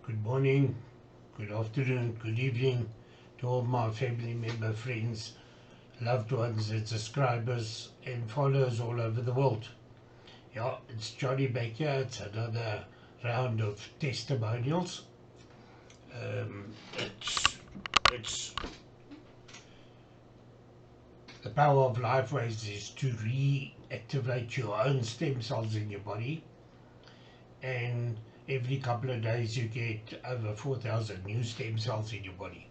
Good morning, good afternoon, good evening to all my family member, friends, loved ones and subscribers and followers all over the world. Yeah, it's Johnny back here. It's another round of testimonials. It's the power of LifeWays is to reactivate your own stem cells in your body, and every couple of days you get over 4,000 new stem cells in your body.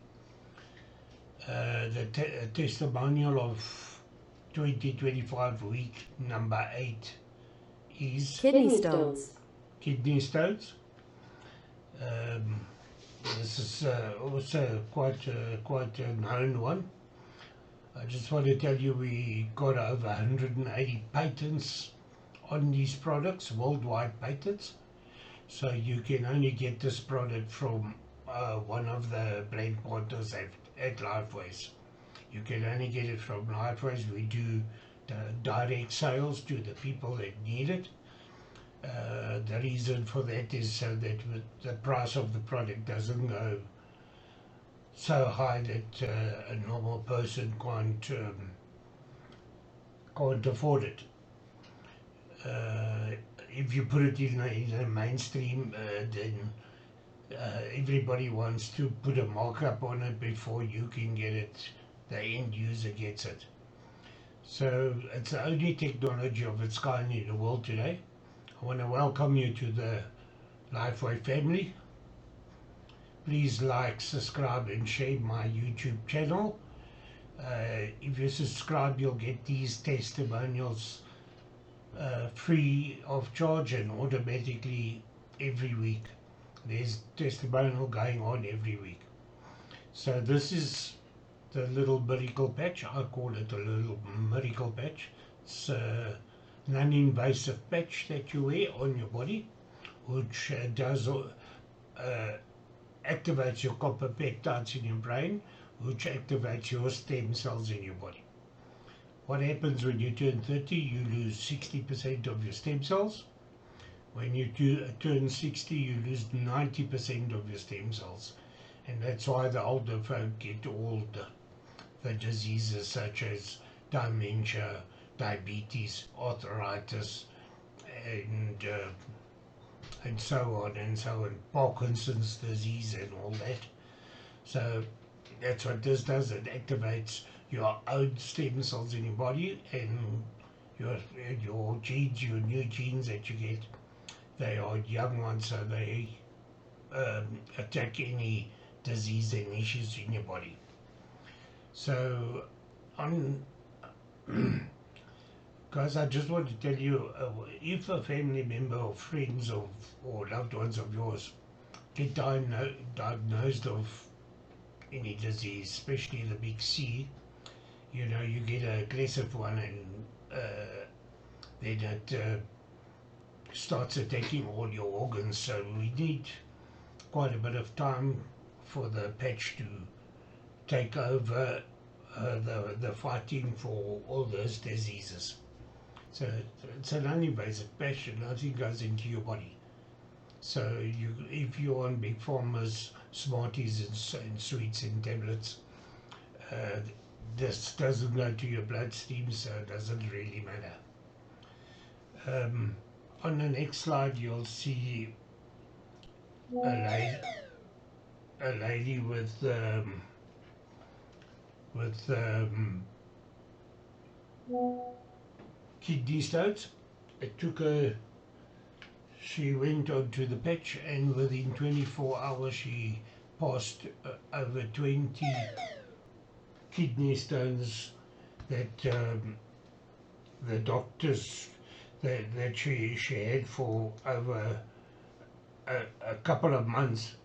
The testimonial of 2025 week number 8 is Kidney stones. Kidney stones. This is also quite a known one. I just want to tell you we got over 180 patents on these products, worldwide patents. So you can only get this product from one of the brand partners at LifeWays. You can only get it from LifeWays. We do direct sales to the people that need it. The reason for that is so that the price of the product doesn't go so high that a normal person can't afford it. If you put it in a mainstream, then everybody wants to put a markup on it before you can get it. The end user gets it. So it's the only technology of its kind in the world today. I want to welcome you to the LifeWay family. Please like, subscribe and share my YouTube channel. If you subscribe, you'll get these testimonials free of charge and automatically every week. There's testimonial going on every week. So this is the little miracle patch. I call it a little miracle patch. It's a non-invasive patch that you wear on your body, which does activates your copper peptides in your brain, which activates your stem cells in your body. What happens when you turn 30? You lose 60% of your stem cells. When you turn 60, you lose 90% of your stem cells. And that's why the older folk get all the diseases such as dementia, diabetes, arthritis, and so on and so on, Parkinson's disease and all that. So that's what this does. It activates your own stem cells in your body, and your genes, your new genes that you get, they are young ones, so they attack any disease and issues in your body. So guys, I just want to tell you, if a family member or friends or loved ones of yours get diagnosed of any disease, especially the big C, you know, you get an aggressive one, and then it starts attacking all your organs. So we need quite a bit of time for the patch to take over the fighting for all those diseases. So it's an non-invasive patch, and nothing goes into your body. So if you're on Big Pharma's Smarties and sweets and tablets, this doesn't go to your bloodstream, so it doesn't really matter. On the next slide, you'll see a lady with kidney stones. It took her. She went onto the patch, and within 24 hours, she passed over 20 kidney stones that the doctors that she had for over a couple of months,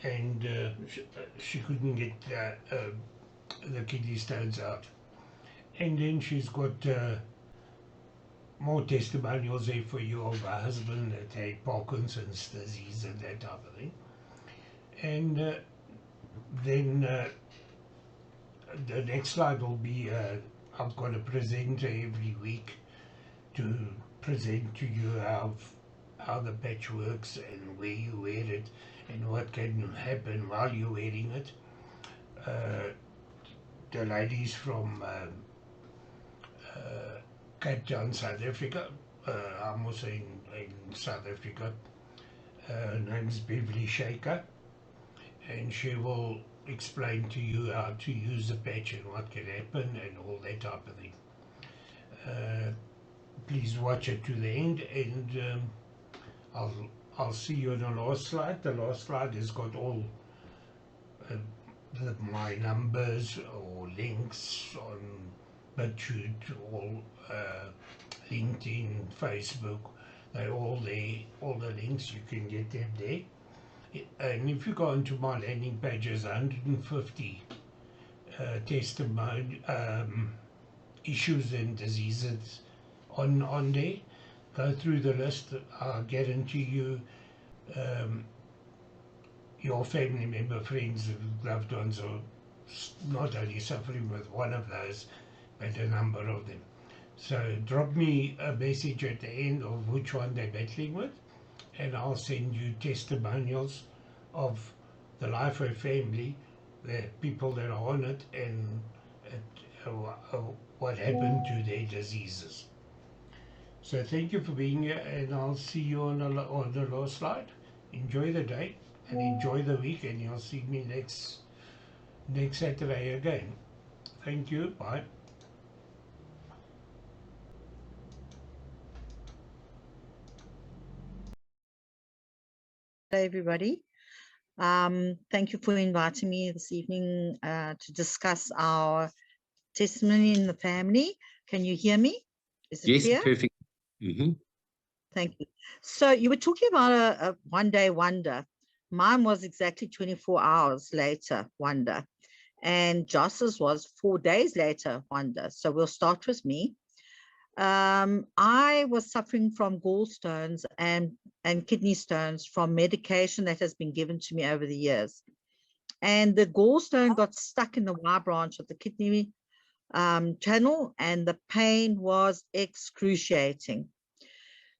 and she couldn't get the kidney stones out. And then she's got more testimonials there for you of her husband that had Parkinson's disease and that type of thing. And then the next slide will be I've got a presenter every week to present to you how the patch works and where you wear it and what can happen while you're wearing it. The ladies from Cape Town, South Africa, I'm also in South Africa. Her name's Beverly Shaker, and she will explain to you how to use the patch and what can happen and all that type of thing. Please watch it to the end, and I'll see you on the last slide. The last slide has got all my numbers or links on BitChute, all LinkedIn, Facebook. They're all there. All the links, you can get them there. And if you go onto my landing page, there's 150 testimony issues and diseases on there. Go through the list. I'll guarantee you your family member, friends, loved ones are not only suffering with one of those, but a number of them. So drop me a message at the end of which one they're battling with, and I'll send you testimonials of the Lifeway family, the people that are on it, and what happened to their diseases. So thank you for being here, and I'll see you on the last slide. Enjoy the day and enjoy the week, and you'll see me next Saturday again. Thank you. Bye. Hello, everybody. Thank you for inviting me this evening to discuss our testimony in the family. Can you hear me? Is it clear? Yes, perfect. Thank you. So you were talking about a one-day wonder. Mine was exactly 24 hours later wonder, and Joss's was 4 days later wonder. So we'll start with me. I was suffering from gallstones and kidney stones from medication that has been given to me over the years. And the gallstone got stuck in the Y branch of the kidney channel, and the pain was excruciating.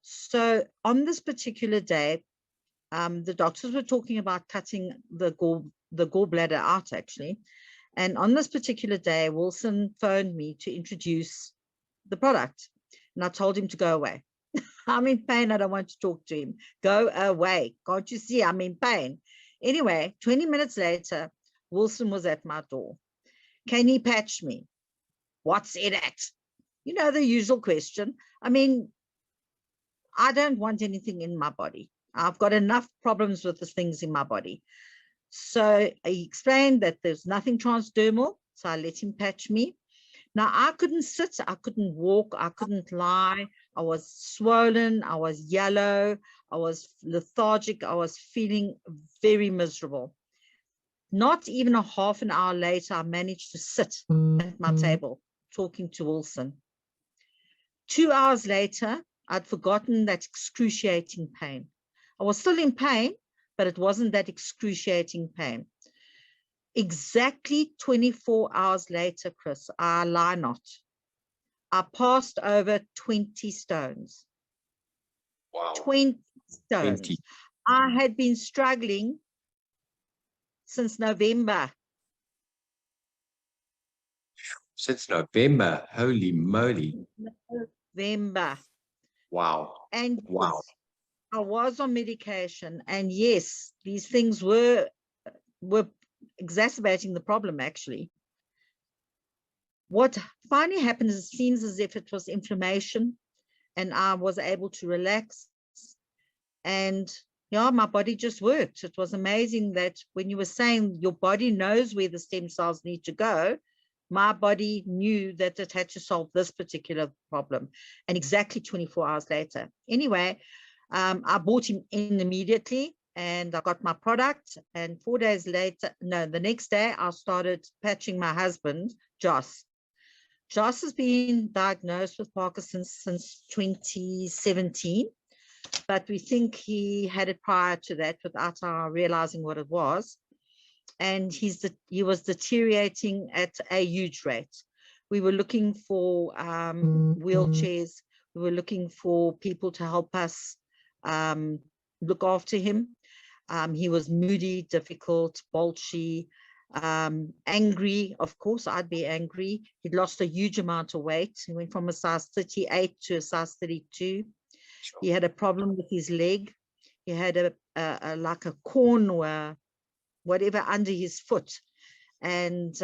So on this particular day, the doctors were talking about cutting the gallbladder out, actually. And on this particular day, Wilson phoned me to introduce the product, and I told him to go away. I'm in pain. I don't want to talk to him. Go away. Can't you see I'm in pain? Anyway, 20 minutes later, Wilson was at my door. Can he patch me? What's in it? You know, the usual question. I mean, I don't want anything in my body. I've got enough problems with the things in my body. So he explained that there's nothing transdermal. So I let him patch me. Now, I couldn't sit, I couldn't walk, I couldn't lie. I was swollen, I was yellow, I was lethargic, I was feeling very miserable. Not even a half an hour later, I managed to sit at my table talking to Wilson. 2 hours later, I'd forgotten that excruciating pain. I was still in pain, but it wasn't that excruciating pain. Exactly 24 hours later, Chris, I lie not, I passed over 20 stones. Wow. 20 stones. 20. I had been struggling since November. Since November, holy moly. November. Wow. And wow. I was on medication, and yes, these things were exacerbating the problem, actually. What finally happened is it seems as if it was inflammation, and I was able to relax, and yeah, my body just worked. It was amazing that when you were saying your body knows where the stem cells need to go, my body knew that it had to solve this particular problem, and exactly 24 hours later. Anyway, I bought him in immediately, and I got my product, and 4 days later, no, the next day, I started patching my husband, Joss. Joss has been diagnosed with Parkinson's since 2017, but we think he had it prior to that without our realizing what it was. And he was deteriorating at a huge rate. We were looking for wheelchairs. We were looking for people to help us look after him. He was moody, difficult, bolshy, angry. Of course, I'd be angry. He'd lost a huge amount of weight. He went from a size 38 to a size 32. Sure. He had a problem with his leg. He had a like a corn or whatever under his foot. And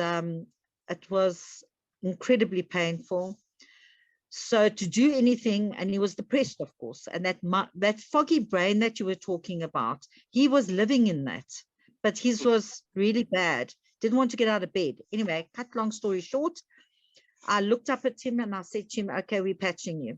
it was incredibly painful. So to do anything, and he was depressed, of course, and that foggy brain that you were talking about, he was living in that, but his was really bad. Didn't want to get out of bed. Anyway, cut long story short, I looked up at him and I said to him, okay, we're patching you.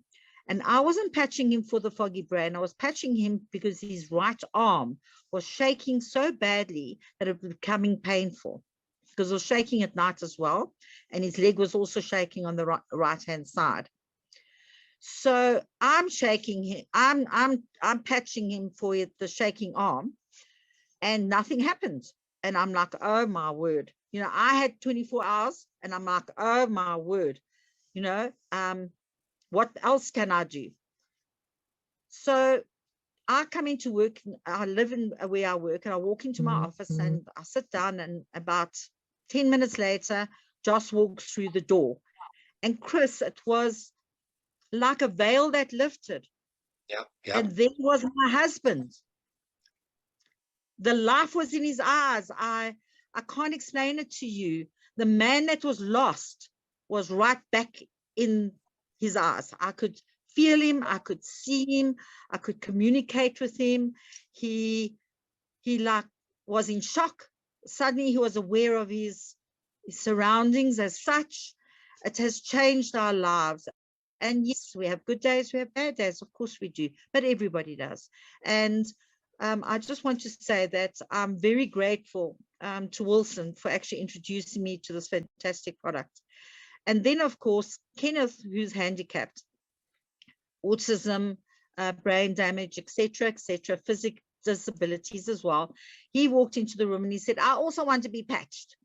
And I wasn't patching him for the foggy brain. I was patching him because his right arm was shaking so badly that it was becoming painful, because it was shaking at night as well. And his leg was also shaking on the right-hand side. So I'm shaking him. I'm patching him for the shaking arm, and nothing happened. And I'm like, oh my word. You know, I had 24 hours, and I'm like, oh my word. You know, what else can I do? So I come into work. I live in where I work, and I walk into my office, and I sit down. And about 10 minutes later, Joss walks through the door, and Chris, it was like a veil that lifted. Yeah. And there was my husband. The life was in his eyes. I can't explain it to you. The man that was lost was right back in his eyes. I could feel him. I could see him. I could communicate with him. He like was in shock. Suddenly he was aware of his surroundings as such. It has changed our lives. And yes, we have good days, we have bad days, of course we do, but everybody does. And I just want to say that I'm very grateful to Wilson for actually introducing me to this fantastic product. And then, of course, Kenneth, who's handicapped, autism, brain damage, etc., physical disabilities as well. He walked into the room and he said, I also want to be patched.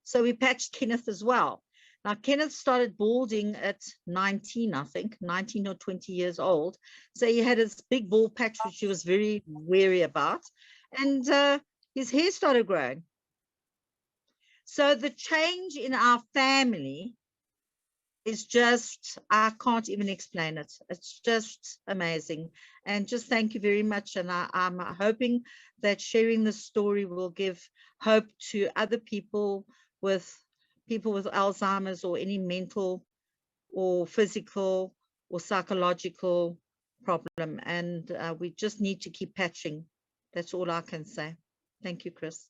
So we patched Kenneth as well. Now, Kenneth started balding at 19, I think, 19 or 20 years old. So he had his big bald patch, which he was very wary about. And his hair started growing. So the change in our family is just, I can't even explain it. It's just amazing. And just thank you very much. And I'm hoping that sharing this story will give hope to other people with Alzheimer's or any mental or physical or psychological problem. And we just need to keep patching. That's all I can say. Thank you, Chris.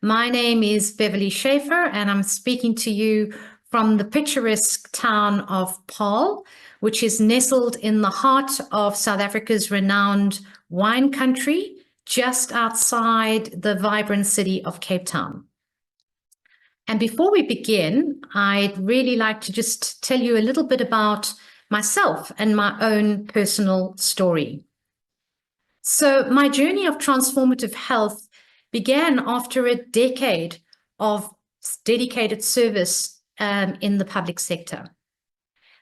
My name is Beverly Schaefer, and I'm speaking to you from the picturesque town of Paarl, which is nestled in the heart of South Africa's renowned wine country, just outside the vibrant city of Cape Town. And before we begin, I'd really like to just tell you a little bit about myself and my own personal story. So my journey of transformative health began after a decade of dedicated service in the public sector.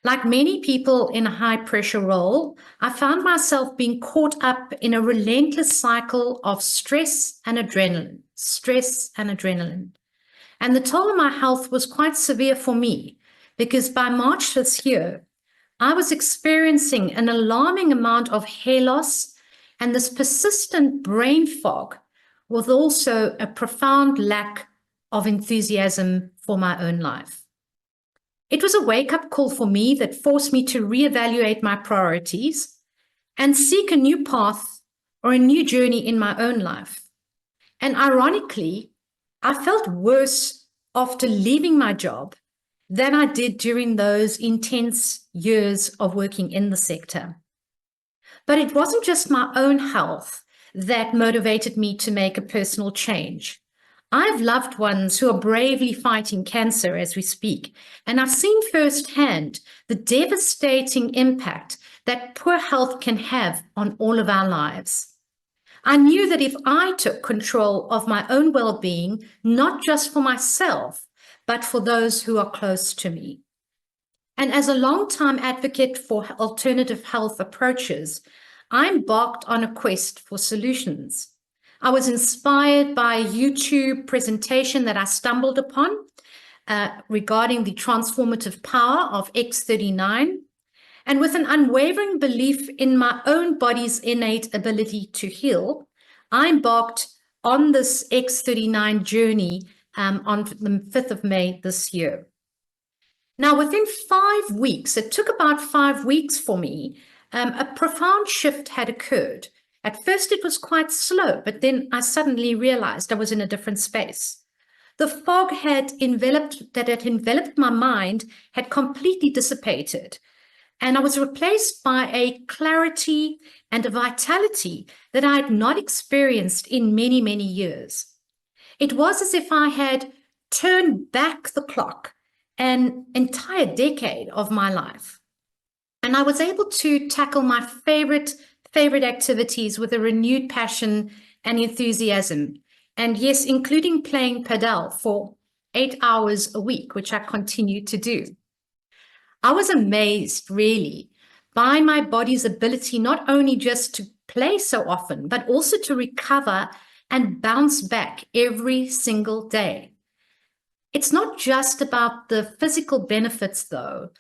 Like many people in a high-pressure role, I found myself being caught up in a relentless cycle of stress and adrenaline. And the toll on my health was quite severe for me, because by March this year, I was experiencing an alarming amount of hair loss and this persistent brain fog, with also a profound lack of enthusiasm for my own life. It was a wake-up call for me that forced me to reevaluate my priorities and seek a new path or a new journey in my own life. And ironically, I felt worse after leaving my job than I did during those intense years of working in the sector. But it wasn't just my own health that motivated me to make a personal change. I have loved ones who are bravely fighting cancer as we speak, and I've seen firsthand the devastating impact that poor health can have on all of our lives. I knew that if I took control of my own well-being, not just for myself, but for those who are close to me. And as a long-time advocate for alternative health approaches, I embarked on a quest for solutions. I was inspired by a YouTube presentation that I stumbled upon regarding the transformative power of X39. And with an unwavering belief in my own body's innate ability to heal, I embarked on this X39 journey on the 5th of May this year. Now, within 5 weeks, it took about 5 weeks for me, a profound shift had occurred. At first, it was quite slow, but then I suddenly realized I was in a different space. The fog had enveloped my mind had completely dissipated, and I was replaced by a clarity and a vitality that I had not experienced in many, many years. It was as if I had turned back the clock an entire decade of my life. And I was able to tackle my favorite activities with a renewed passion and enthusiasm. And yes, including playing padel for 8 hours a week, which I continue to do. I was amazed, really, by my body's ability not only just to play so often, but also to recover and bounce back every single day. It's not just about the physical benefits, though.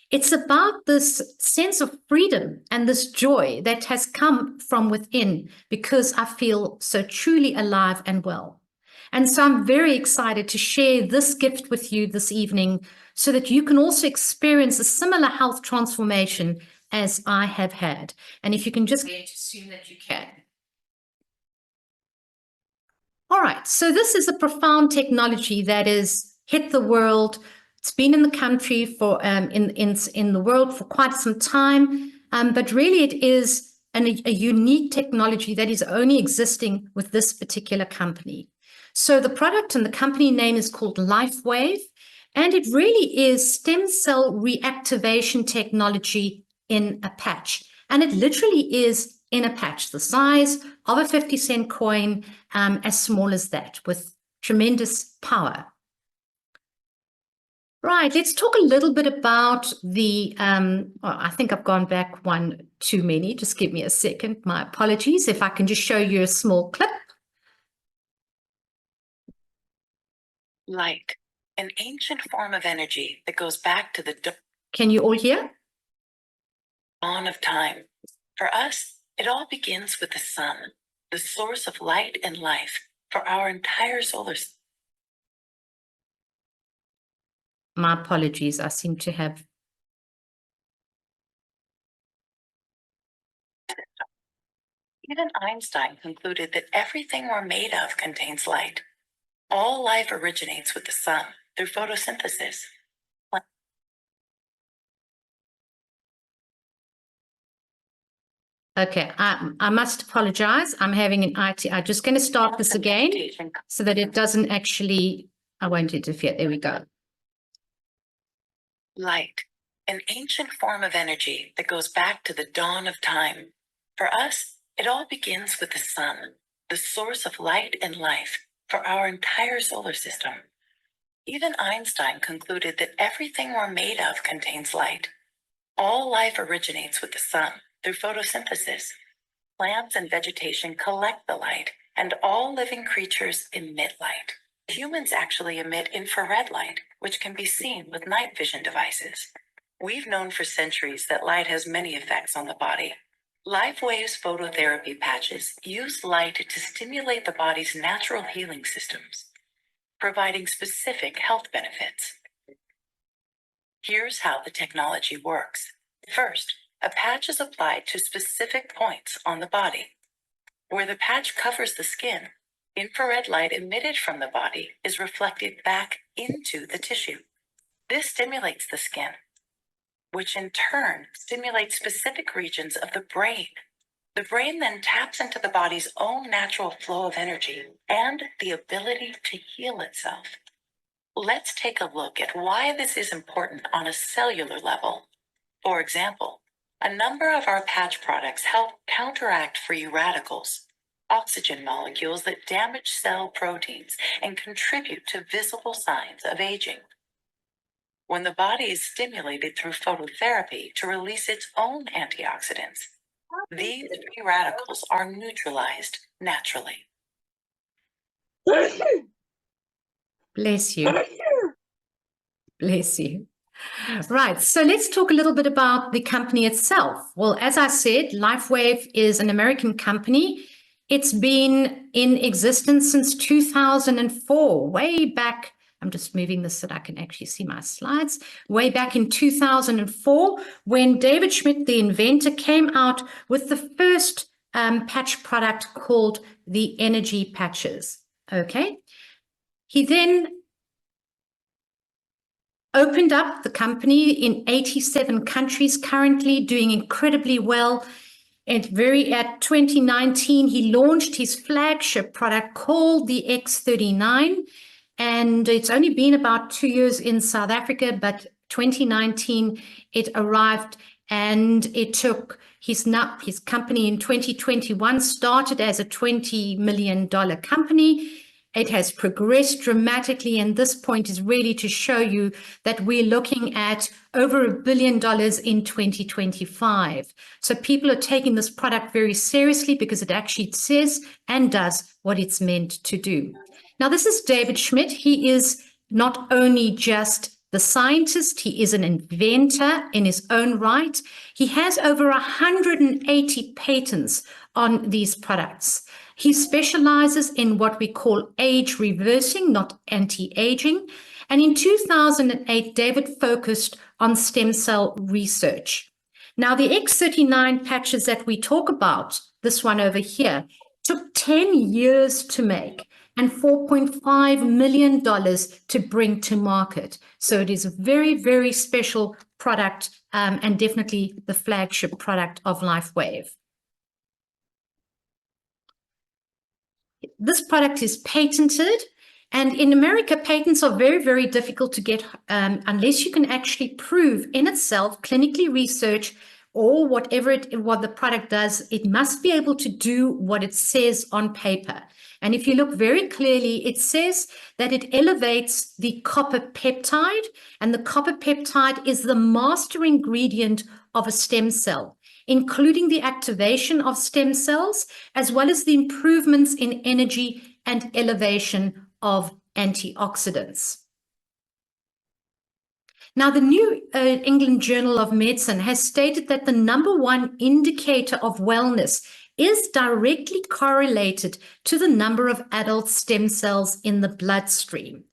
It's about this sense of freedom and this joy that has come from within because I feel so truly alive and well. And so I'm very excited to share this gift with you this evening so that you can also experience a similar health transformation as I have had. And if you can just assume that you can. All right, so this is a profound technology that has hit the world. It's been in the country for in the world for quite some time, but really it is a unique technology that is only existing with this particular company. So the product and the company name is called LifeWave, and it really is stem cell reactivation technology in a patch. And it literally is in a patch, the size of a 50-cent coin, as small as that, with tremendous power. Right, let's talk a little bit about the, I think I've gone back one too many. Just give me a second. My apologies. If I can just show you a small clip. Light, an ancient form of energy that goes back to the Can you all hear? dawn of time. For us, it all begins with the sun, the source of light and life for our entire solar system. My apologies. I seem to have. Even Einstein concluded that everything we're made of contains light. All life originates with the sun through photosynthesis. Okay, I must apologize. I'm having an IT. I'm just going to start this again so that it doesn't actually, I won't interfere. There we go. Light, an ancient form of energy that goes back to the dawn of time. For us, it all begins with the sun, the source of light and life for our entire solar system. Even Einstein concluded that everything we're made of contains light. All life originates with the sun through photosynthesis. Plants and vegetation collect the light, and all living creatures emit light. Humans actually emit infrared light, which can be seen with night vision devices. We've known for centuries that light has many effects on the body. LifeWave's phototherapy patches use light to stimulate the body's natural healing systems, providing specific health benefits. Here's how the technology works. First, a patch is applied to specific points on the body. Where the patch covers the skin, infrared light emitted from the body is reflected back into the tissue. This stimulates the skin, which in turn stimulates specific regions of the brain. The brain then taps into the body's own natural flow of energy and the ability to heal itself. Let's take a look at why this is important on a cellular level. For example, a number of our patch products help counteract free radicals, oxygen molecules that damage cell proteins and contribute to visible signs of aging. When the body is stimulated through phototherapy to release its own antioxidants, these free radicals are neutralized naturally. Bless you. Bless you. Right, so let's talk a little bit about the company itself. Well, as I said, LifeWave is an American company. It's been in existence since 2004, way back. I'm just moving this so that I can actually see my slides. Way back in 2004, when David Schmidt, the inventor, came out with the first patch product called the Energy Patches. Okay. He then opened up the company in 87 countries, currently doing incredibly well. At 2019, he launched his flagship product called the X39, and it's only been about 2 years in South Africa, but 2019 it arrived, and it took his company in 2021 started as a $20 million company. It has progressed dramatically, and this point is really to show you that we're looking at over $1 billion in 2025. So people are taking this product very seriously because it actually says and does what it's meant to do. Now, this is David Schmidt. He is not only just the scientist, he is an inventor in his own right. He has over 180 patents on these products. He specializes in what we call age reversing, not anti-aging. And in 2008, David focused on stem cell research. Now, the X39 patches that we talk about, this one over here, took 10 years to make and $4.5 million to bring to market. So it is a very, very special product and definitely the flagship product of LifeWave. This product is patented, and in America, patents are very, very difficult to get unless you can actually prove in itself, clinically research, or what the product does, it must be able to do what it says on paper. And if you look very clearly, it says that it elevates the copper peptide, and the copper peptide is the master ingredient of a stem cell, including the activation of stem cells, as well as the improvements in energy and elevation of antioxidants. Now, the New England Journal of Medicine has stated that the #1 indicator of wellness is directly correlated to the number of adult stem cells in the bloodstream.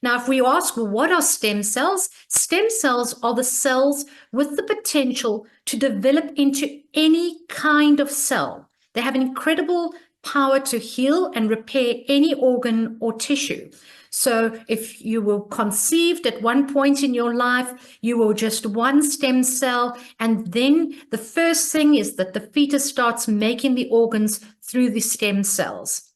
Now, if we ask, well, what are stem cells? Stem cells are the cells with the potential to develop into any kind of cell. They have an incredible power to heal and repair any organ or tissue. So if you were conceived at one point in your life, you were just one stem cell, and then the first thing is that the fetus starts making the organs through the stem cells.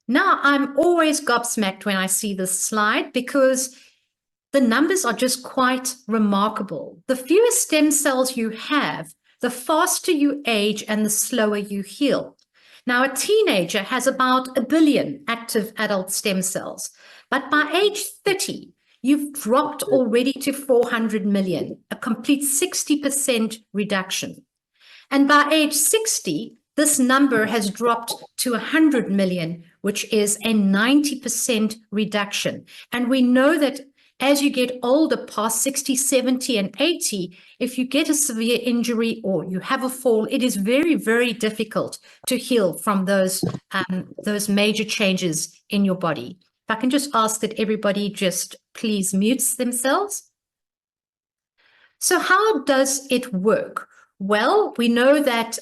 Now, I'm always gobsmacked when I see this slide because the numbers are just quite remarkable. The fewer stem cells you have, the faster you age and the slower you heal. Now, a teenager has about 1 billion active adult stem cells, but by age 30, you've dropped already to 400 million, a complete 60% reduction. And by age 60, this number has dropped to 100 million, which is a 90% reduction. And we know that as you get older, past 60, 70, and 80, if you get a severe injury or you have a fall, it is very, very difficult to heal from those major changes in your body. If I can just ask that everybody just please mute themselves. So how does it work? Well, we know that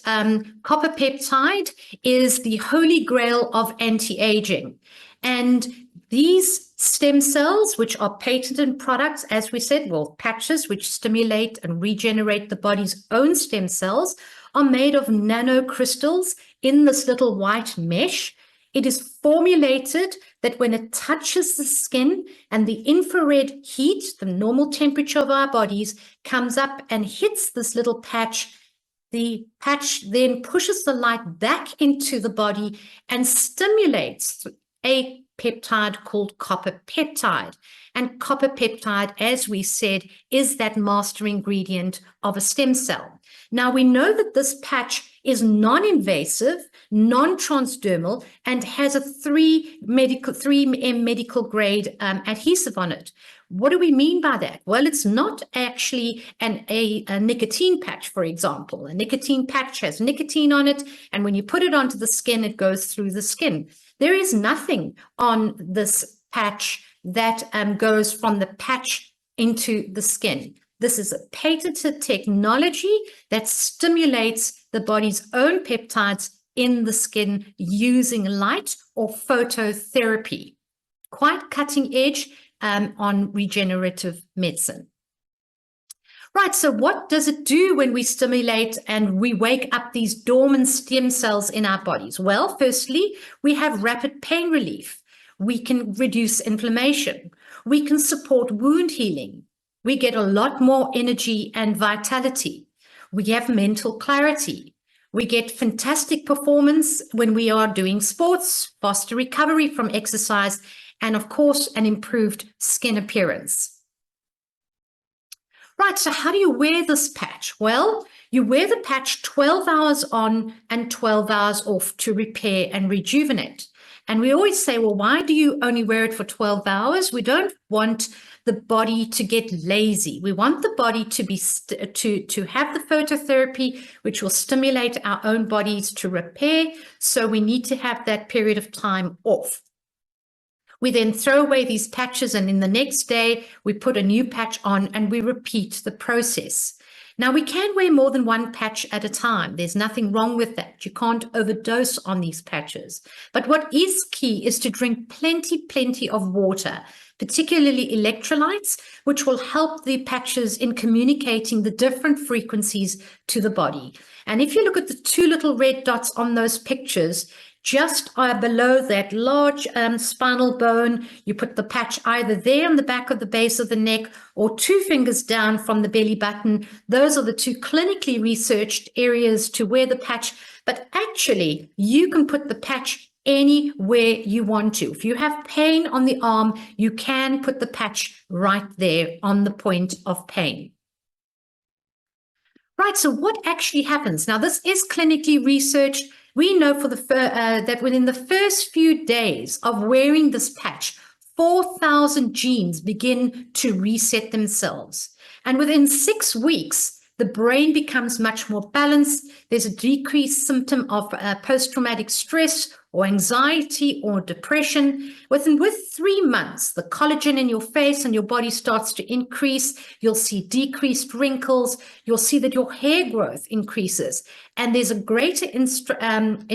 copper peptide is the holy grail of anti-aging. And these stem cells, which are patented products, as we said, well, patches which stimulate and regenerate the body's own stem cells, are made of nanocrystals in this little white mesh. It is formulated that when it touches the skin and the infrared heat, the normal temperature of our bodies, comes up and hits this little patch, the patch then pushes the light back into the body and stimulates a peptide called copper peptide. And copper peptide, as we said, is that master ingredient of a stem cell. Now, we know that this patch is non-invasive, non-transdermal, and has a 3M medical grade adhesive on it. What do we mean by that? Well, it's not actually a nicotine patch, for example. A nicotine patch has nicotine on it, and when you put it onto the skin, it goes through the skin. There is nothing on this patch that goes from the patch into the skin. This is a patented technology that stimulates the body's own peptides in the skin using light or phototherapy. Quite cutting edge on regenerative medicine. Right, so what does it do when we stimulate and we wake up these dormant stem cells in our bodies? Well, firstly, we have rapid pain relief. We can reduce inflammation. We can support wound healing. We get a lot more energy and vitality. We have mental clarity. We get fantastic performance when we are doing sports, faster recovery from exercise, and of course, an improved skin appearance. Right, so how do you wear this patch? Well, you wear the patch 12 hours on and 12 hours off to repair and rejuvenate. And we always say, well, why do you only wear it for 12 hours? We don't want the body to get lazy. We want the body to be to have the phototherapy, which will stimulate our own bodies to repair. So we need to have that period of time off. We then throw away these patches, and in the next day, we put a new patch on and we repeat the process. Now, we can wear more than one patch at a time. There's nothing wrong with that. You can't overdose on these patches. But what is key is to drink plenty of water, particularly electrolytes, which will help the patches in communicating the different frequencies to the body. And if you look at the two little red dots on those pictures, just below that large spinal bone, you put the patch either there on the back of the base of the neck or 2 fingers down from the belly button. Those are the 2 clinically researched areas to wear the patch. But actually, you can put the patch anywhere you want to. If you have pain on the arm, you can put the patch right there on the point of pain. Right, so what actually happens? Now, this is clinically researched. We know for that within the first few days of wearing this patch, 4,000 genes begin to reset themselves. And within 6 weeks, the brain becomes much more balanced. There's a decreased symptom of post-traumatic stress or anxiety or depression. With 3 months, the collagen in your face and your body starts to increase. You'll see decreased wrinkles. You'll see that your hair growth increases. And there's a greater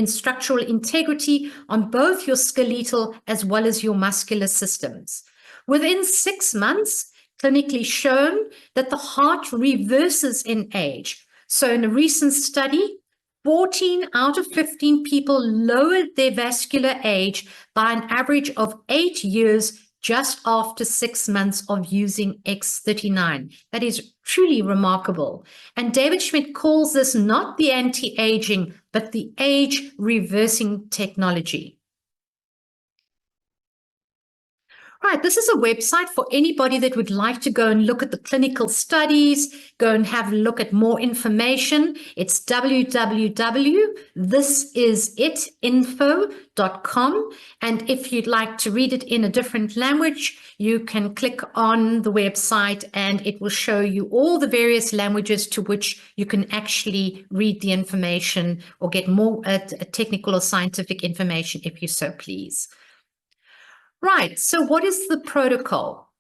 structural integrity on both your skeletal as well as your muscular systems. Within 6 months, clinically shown that the heart reverses in age. So in a recent study, 14 out of 15 people lowered their vascular age by an average of 8 years just after 6 months of using X39. That is truly remarkable. And David Schmidt calls this not the anti-aging, but the age-reversing technology. Right, this is a website for anybody that would like to go and look at the clinical studies, go and have a look at more information. It's www.thisisitinfo.com. And if you'd like to read it in a different language, you can click on the website and it will show you all the various languages to which you can actually read the information or get more technical or scientific information if you so please. Right, so what is the protocol?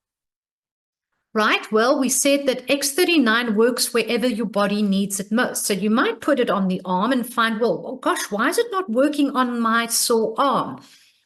Right. Well, we said that X39 works wherever your body needs it most. So you might put it on the arm and find, well, oh gosh, why is it not working on my sore arm?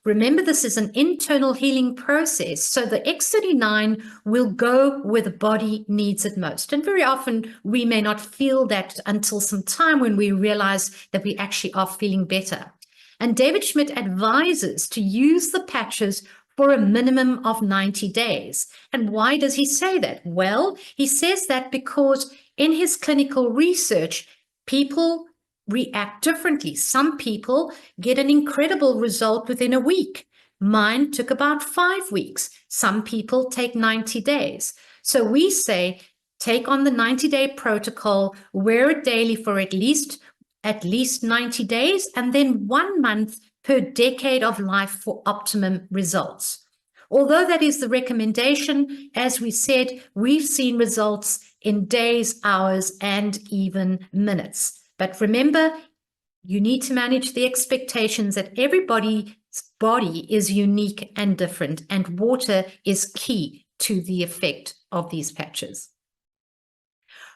Remember, this is an internal healing process. So the X39 will go where the body needs it most. And very often we may not feel that until some time when we realize that we actually are feeling better. And David Schmidt advises to use the patches for a minimum of 90 days. And why does he say that? Well, he says that because in his clinical research, people react differently. Some people get an incredible result within a week. Mine took about 5 weeks. Some people take 90 days. So we say, take on the 90-day protocol, wear it daily for at least 90 days, and then 1 month per decade of life for optimum results. Although that is the recommendation, as we said, we've seen results in days, hours, and even minutes. But remember, you need to manage the expectations that everybody's body is unique and different, and water is key to the effect of these patches.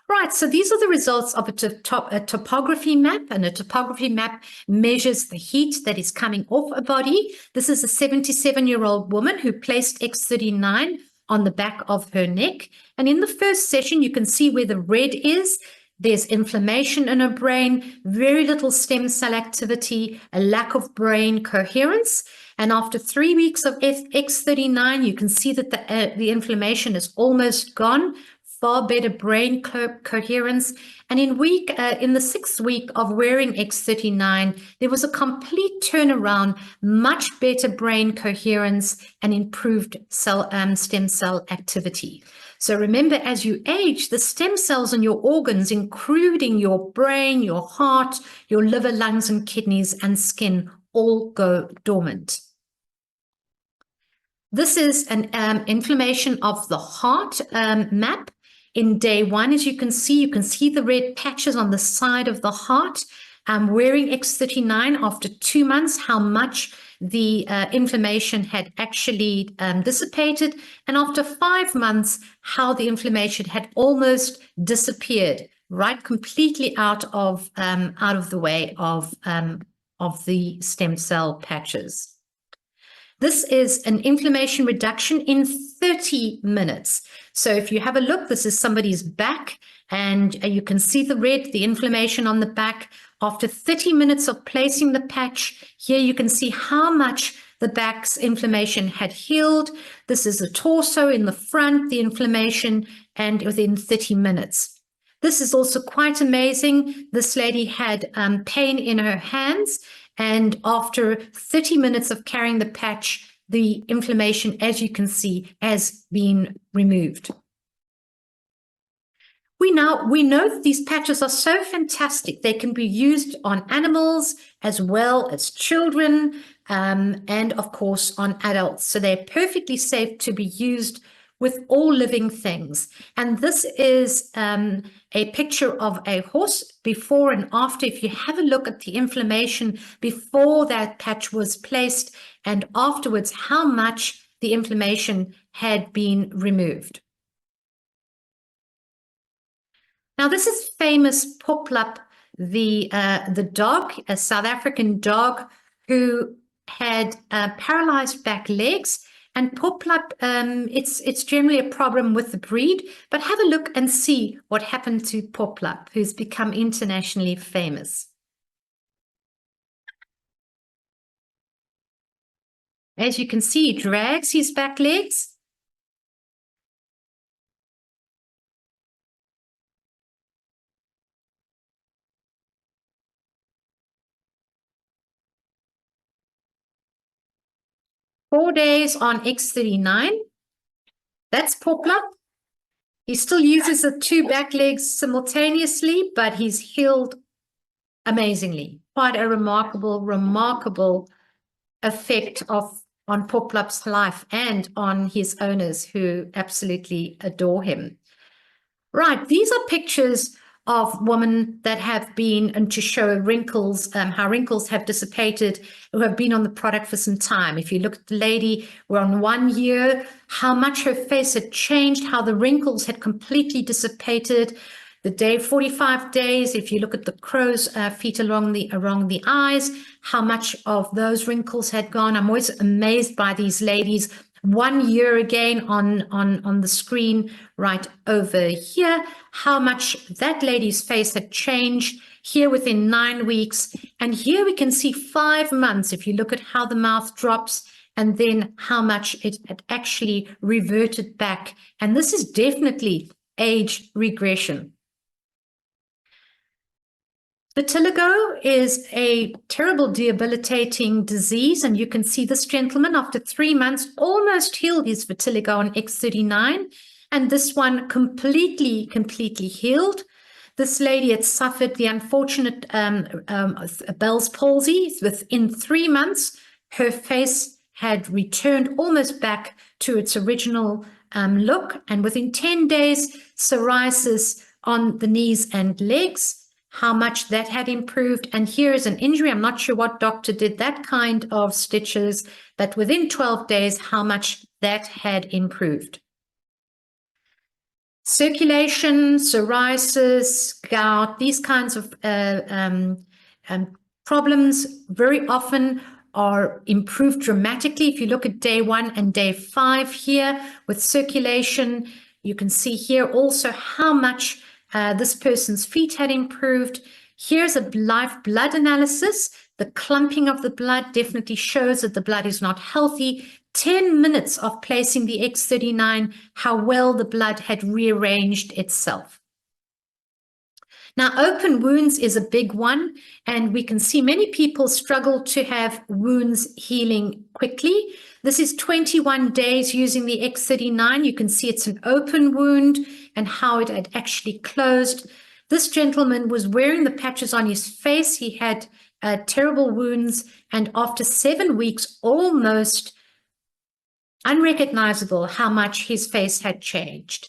Right, so these are the results of a topography map, and a topography map measures the heat that is coming off a body. This is a 77-year-old woman who placed X39 on the back of her neck. And in the first session, you can see where the red is. There's inflammation in her brain, very little stem cell activity, a lack of brain coherence. And after 3 weeks of X39, you can see that the inflammation is almost gone. Far better brain coherence. And in the 6th week of wearing X39, there was a complete turnaround, much better brain coherence, and improved stem cell activity. So remember, as you age, the stem cells in your organs, including your brain, your heart, your liver, lungs, and kidneys, and skin, all go dormant. This is an inflammation of the heart map. In day 1, as you can see the red patches on the side of the heart. Wearing X39 after 2 months, how much the inflammation had actually dissipated. And after 5 months, how the inflammation had almost disappeared, right, completely out of the way of the stem cell patches. This is an inflammation reduction in 30 minutes. So if you have a look, this is somebody's back, and you can see the red, the inflammation on the back. After 30 minutes of placing the patch, here you can see how much the back's inflammation had healed. This is the torso in the front, the inflammation, and within 30 minutes. This is also quite amazing. This lady had pain in her hands, and after 30 minutes of carrying the patch, the inflammation, as you can see, has been removed. We know that these patches are so fantastic. They can be used on animals as well as children, and of course on adults. So they're perfectly safe to be used with all living things. And this is a picture of a horse before and after. If you have a look at the inflammation before that patch was placed and afterwards, how much the inflammation had been removed. Now, this is famous Poplup, the dog, a South African dog who had paralyzed back legs. And Poplup, it's generally a problem with the breed, but have a look and see what happened to Poplup, who's become internationally famous. As you can see, he drags his back legs. Four days on X39. That's Poplup. He still uses the 2 back legs simultaneously, but he's healed amazingly. Quite a remarkable effect on Poplup's life and on his owners, who absolutely adore him. Right, these are pictures of women that have been, and to show wrinkles, how wrinkles have dissipated, who have been on the product for some time. If you look at the lady, we're on 1 year, how much her face had changed, how the wrinkles had completely dissipated. The day 45 days, if you look at the crow's feet around the eyes, how much of those wrinkles had gone. I'm always amazed by these ladies. 1 year again on the screen right over here, how much that lady's face had changed here within 9 weeks. And here we can see 5 months, if you look at how the mouth drops, and then how much it had actually reverted back. And this is definitely age regression. Vitiligo is a terrible debilitating disease, and you can see this gentleman after 3 months almost healed his vitiligo on X39, and this one completely healed. This lady had suffered the unfortunate Bell's palsy. Within 3 months, her face had returned almost back to its original look, and within 10 days, psoriasis on the knees and legs, how much that had improved. And here is an injury. I'm not sure what doctor did that kind of stitches, but within 12 days, how much that had improved. Circulation, psoriasis, gout, these kinds of problems very often are improved dramatically. If you look at day 1 and day 5 here with circulation, you can see here also how much this person's feet had improved. Here's a live blood analysis. The clumping of the blood definitely shows that the blood is not healthy. 10 minutes of placing the X39, how well the blood had rearranged itself. Now, open wounds is a big one, and we can see many people struggle to have wounds healing quickly. This is 21 days using the X39. You can see it's an open wound and how it had actually closed. This gentleman was wearing the patches on his face. He had terrible wounds, and after 7 weeks, almost unrecognizable how much his face had changed.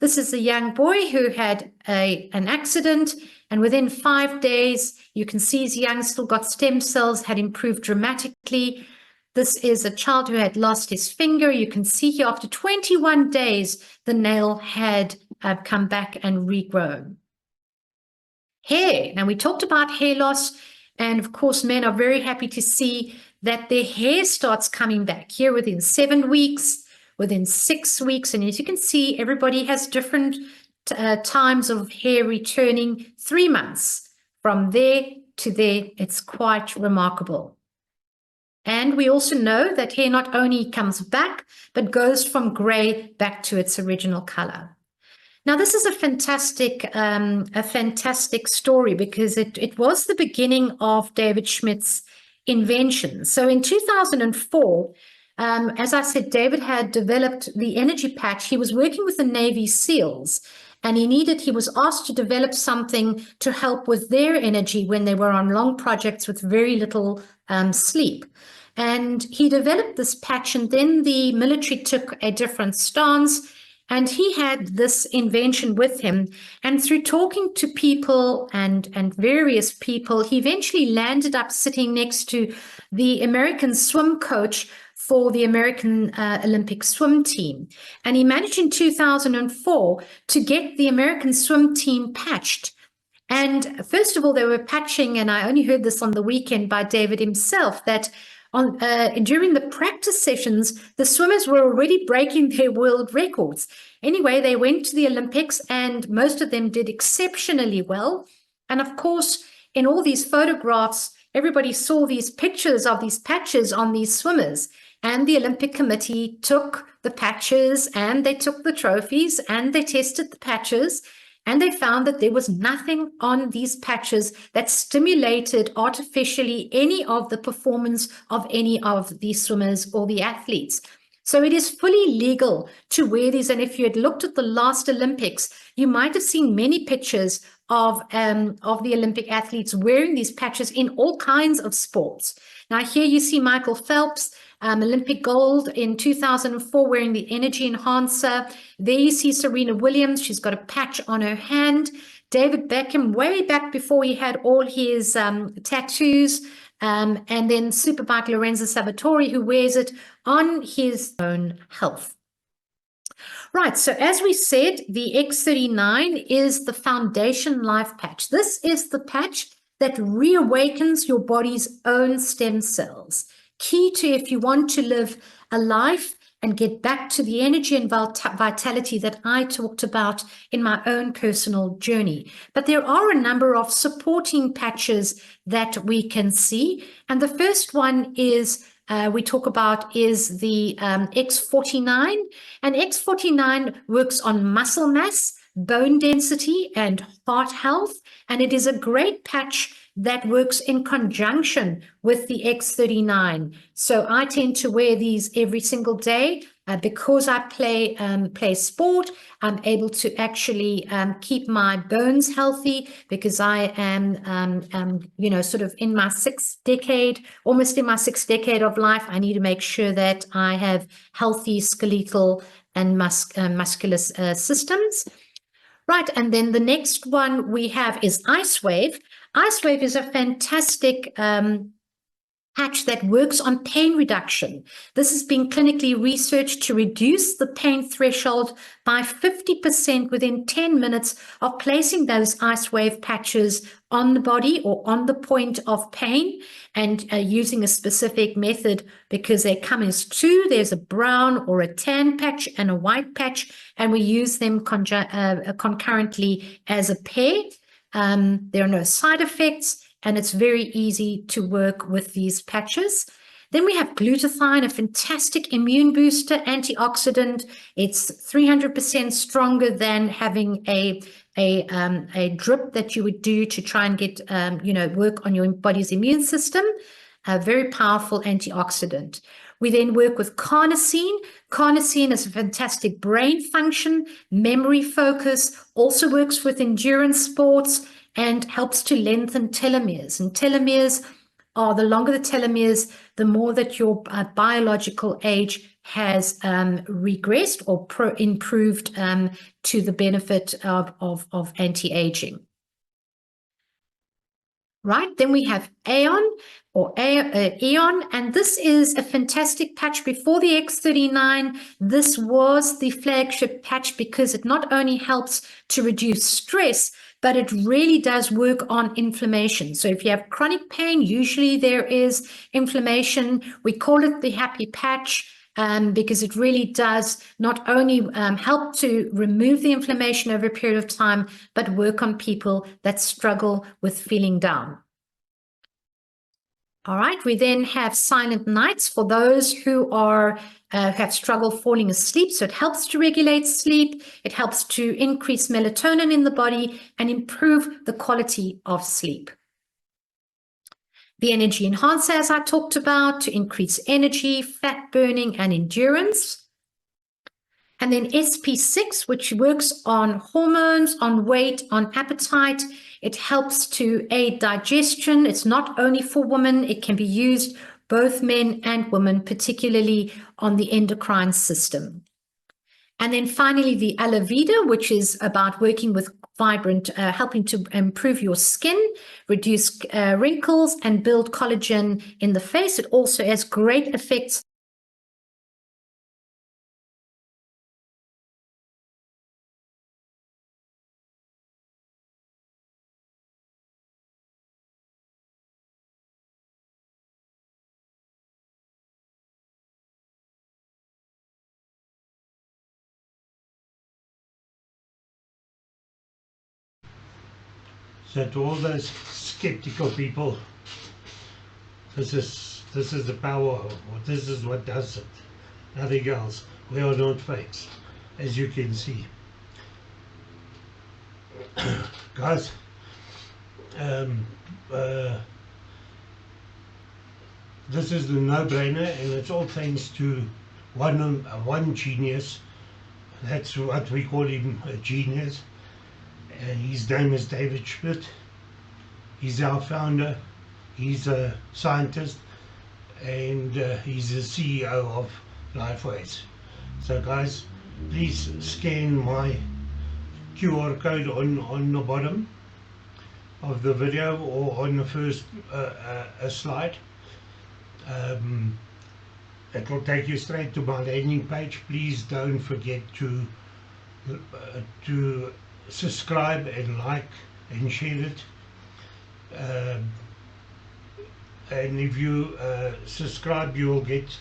This is a young boy who had an accident, and within 5 days, you can see his young still got stem cells, had improved dramatically. This is a child who had lost his finger. You can see here after 21 days, the nail had come back and regrown. Hair. Now, we talked about hair loss, and of course, men are very happy to see that their hair starts coming back here within 7 weeks, within 6 weeks. And as you can see, everybody has different times of hair returning. 3 months from there to there. It's quite remarkable. And we also know that hair not only comes back, but goes from gray back to its original color. Now, this is a fantastic story, because it was the beginning of David Schmidt's invention. So in 2004, as I said, David had developed the energy patch. He was working with the Navy SEALs, and he was asked to develop something to help with their energy when they were on long projects with very little sleep. And he developed this patch, and then the military took a different stance, and he had this invention with him. And through talking to people and various people, he eventually landed up sitting next to the American swim coach for the American Olympic swim team. And he managed in 2004 to get the American swim team patched. And first of all, they were patching, and I only heard this on the weekend by David himself, that during the practice sessions, the swimmers were already breaking their world records. Anyway, they went to the Olympics, and most of them did exceptionally well. And of course, in all these photographs, everybody saw these pictures of these patches on these swimmers. And the Olympic Committee took the patches, and they took the trophies, and they tested the patches, and they found that there was nothing on these patches that stimulated artificially any of the performance of any of the swimmers or the athletes. So it is fully legal to wear these. And if you had looked at the last Olympics, you might have seen many pictures of the Olympic athletes wearing these patches in all kinds of sports. Now, here you see Michael Phelps, Olympic gold in 2004, wearing the energy enhancer. There you see Serena Williams. She's got a patch on her hand. David Beckham, way back before he had all his tattoos, and then Superbike Lorenzo Salvatore, who wears it on his own health. Right, so as we said, the X39 is the Foundation Life Patch. This is the patch that reawakens your body's own stem cells. Key to if you want to live a life and get back to the energy and vitality that I talked about in my own personal journey. But there are a number of supporting patches that we can see. And the first one is we talk about is the X49. And X49 works on muscle mass, bone density, and heart health. And it is a great patch that works in conjunction with the X39. So I tend to wear these every single day because I play sport. I'm able to actually keep my bones healthy because I am, you know, sort of in my almost in my sixth decade of life. I need to make sure that I have healthy skeletal and muscular systems. Right, and then the next one we have is Ice Wave. Ice Wave is a fantastic patch that works on pain reduction. This has been clinically researched to reduce the pain threshold by 50% within 10 minutes of placing those Ice Wave patches on the body or on the point of pain, and using a specific method because they come as two. There's a brown or a tan patch and a white patch, and we use them concurrently as a pair. There are no side effects, and it's very easy to work with these patches. Then we have glutathione, a fantastic immune booster, antioxidant. It's 300% stronger than having a drip that you would do to try and get, you know, work on your body's immune system. A very powerful antioxidant. We then work with carnosine. Carnosine is a fantastic brain function, memory focus, also works with endurance sports and helps to lengthen telomeres. And telomeres are, the longer the telomeres, the more that your biological age has regressed or improved to the benefit of anti-aging. Right, then we have Aeon or Eon, and this is a fantastic patch. Before the X39, this was the flagship patch because it not only helps to reduce stress, but it really does work on inflammation. So if you have chronic pain, usually there is inflammation. We call it the happy patch because it really does not only help to remove the inflammation over a period of time, but work on people that struggle with feeling down. All right, we then have Silent Nights for those who are have struggled falling asleep. So it helps to regulate sleep. It helps to increase melatonin in the body and improve the quality of sleep. The Energy Enhancer, as I talked about, to increase energy, fat burning, and endurance. And then SP6, which works on hormones, on weight, on appetite. It helps to aid digestion. It's not only for women. It can be used both men and women, particularly on the endocrine system. And then finally, the Aloe Vera, which is about working with vibrant, helping to improve your skin, reduce wrinkles, and build collagen in the face. It also has great effects So to all those skeptical people, this is the power, or this is what does it. Nothing else. We are not fakes, as you can see. Guys, this is the no-brainer, and it's all thanks to one genius. That's what we call him, a genius. His name is David Schmidt. He's our founder. He's a scientist, and he's the CEO of Lifeways. So guys, please scan my QR code on the bottom of the video or on the first slide. It will take you straight to my landing page. Please don't forget to subscribe and like and share it. And if you subscribe, you will get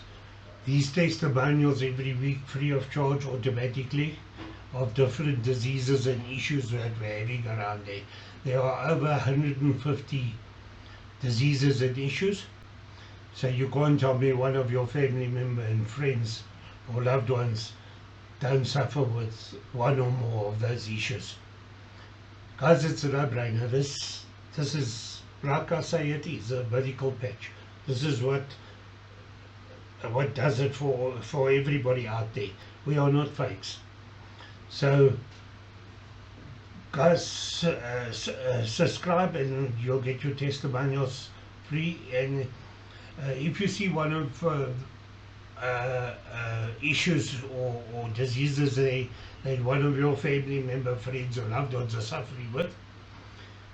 these testimonials every week free of charge automatically of different diseases and issues that we're having around there. There are over 150 diseases and issues. So you can't tell me one of your family members and friends or loved ones don't suffer with one or more of those issues. Guys, it's a no-brainer. This is, like I say, it is a medical patch. This is what does it for everybody out there. We are not fakes. So guys, subscribe and you'll get your testimonials free. And if you see one of issues or diseases that one of your family member, friends or loved ones are suffering with,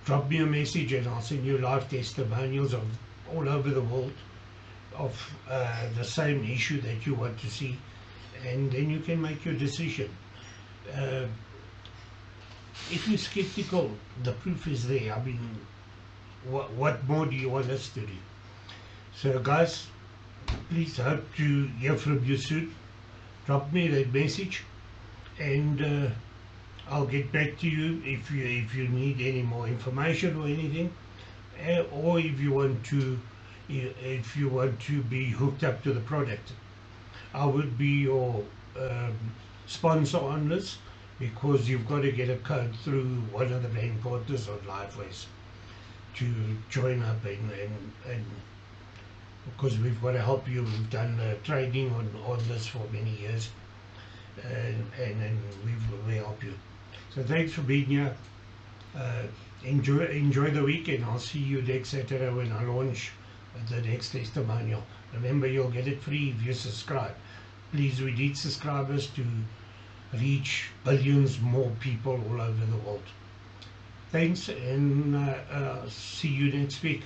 drop me a message and I'll send you live testimonials of all over the world of the same issue that you want to see, and then you can make your decision. If you're skeptical, the proof is there. I mean, what more do you want us to do? So guys, please hope to hear from you soon. Drop me that message and I'll get back to you if you need any more information or anything, or if you want to be hooked up to the product. I would be your sponsor on this, because you've got to get a code through one of the brand partners on Liveways to join up and because we've got to help you. We've done training on this for many years, and we help you. So thanks for being here. Enjoy the weekend. I'll see you next Saturday when I launch the next testimonial. Remember, you'll get it free if you subscribe. Please, we need subscribers to reach billions more people all over the world. Thanks, and see you next week.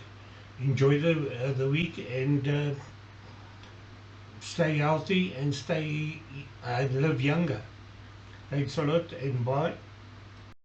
Enjoy the week and stay healthy and live younger. Thanks a lot and bye.